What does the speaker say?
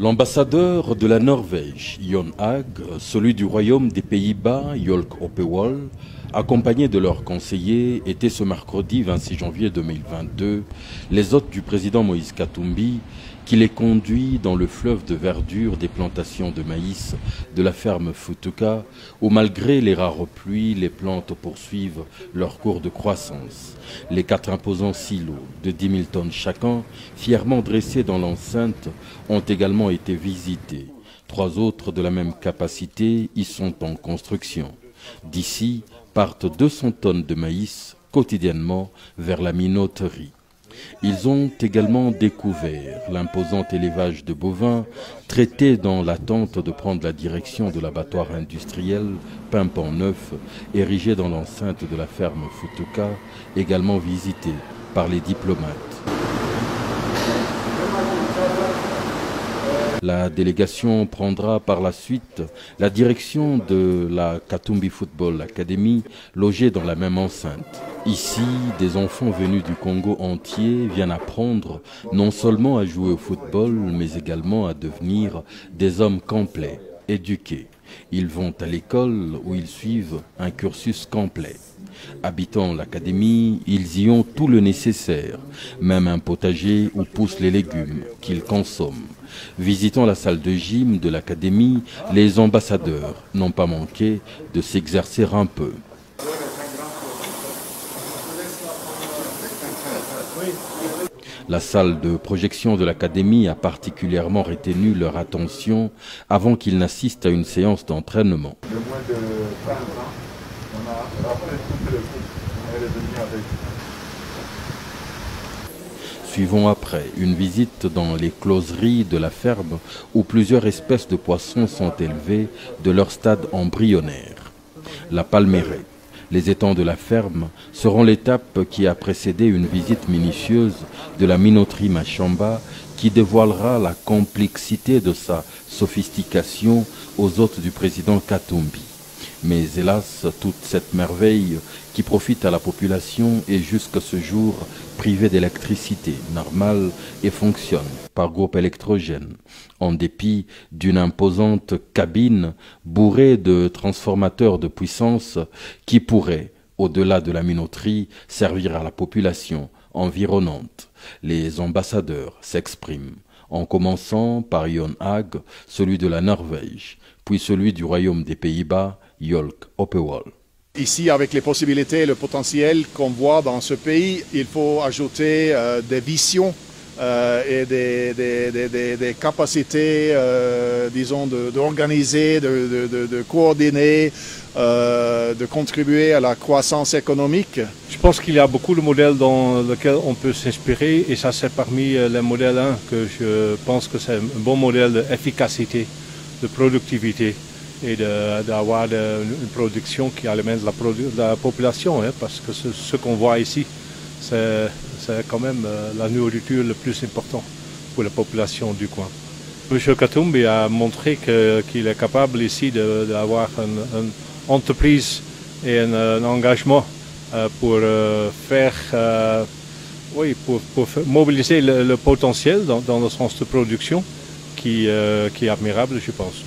L'ambassadeur de la Norvège, Jon Haag, celui du royaume des Pays-Bas, Jolk Oppewol, accompagnés de leurs conseillers, étaient ce mercredi 26 janvier 2022 les hôtes du président Moïse Katumbi qui les conduit dans le fleuve de verdure des plantations de maïs de la ferme Futuka où malgré les rares pluies, les plantes poursuivent leur cours de croissance. Les 4 imposants silos de 10 000 tonnes chacun, fièrement dressés dans l'enceinte, ont également été visités. 3 autres de la même capacité y sont en construction. D'ici partent 200 tonnes de maïs quotidiennement vers la minoterie. Ils ont également découvert l'imposant élevage de bovins traités dans l'attente de prendre la direction de l'abattoir industriel Pimpant Neuf, érigé dans l'enceinte de la ferme Futuka, également visité par les diplomates. La délégation prendra par la suite la direction de la Katumbi Football Academy, logée dans la même enceinte. Ici, des enfants venus du Congo entier viennent apprendre non seulement à jouer au football, mais également à devenir des hommes complets, éduqués. Ils vont à l'école où ils suivent un cursus complet. Habitant l'académie, ils y ont tout le nécessaire, même un potager où poussent les légumes qu'ils consomment. Visitant la salle de gym de l'académie, les ambassadeurs n'ont pas manqué de s'exercer un peu. La salle de projection de l'académie a particulièrement retenu leur attention avant qu'ils n'assistent à une séance d'entraînement. Suivons après une visite dans les closeries de la ferme où plusieurs espèces de poissons sont élevées de leur stade embryonnaire. La palmeraie, les étangs de la ferme seront l'étape qui a précédé une visite minutieuse de la minoterie Machamba qui dévoilera la complexité de sa sophistication aux hôtes du président Katumbi. Mais hélas, toute cette merveille qui profite à la population est jusqu'à ce jour privée d'électricité normale et fonctionne par groupe électrogène, en dépit d'une imposante cabine bourrée de transformateurs de puissance qui pourraient, au-delà de la minoterie, servir à la population environnante. Les ambassadeurs s'expriment, en commençant par Jon Haag, celui de la Norvège, puis celui du royaume des Pays-Bas, Jolk Oppewol. Ici, avec les possibilités et le potentiel qu'on voit dans ce pays, il faut ajouter des visions et des capacités, disons, d'organiser, de coordonner, de contribuer à la croissance économique. Je pense qu'il y a beaucoup de modèles dans lesquels on peut s'inspirer et ça c'est parmi les modèles 1 que je pense que c'est un bon modèle d'efficacité, de productivité et d'avoir une production qui alimente la population, hein, parce que ce qu'on voit ici, c'est quand même la nourriture le plus important pour la population du coin. M. Katumbi a montré qu'il est capable ici d'avoir une entreprise et un engagement pour mobiliser le potentiel dans le sens de production qui est admirable, je pense.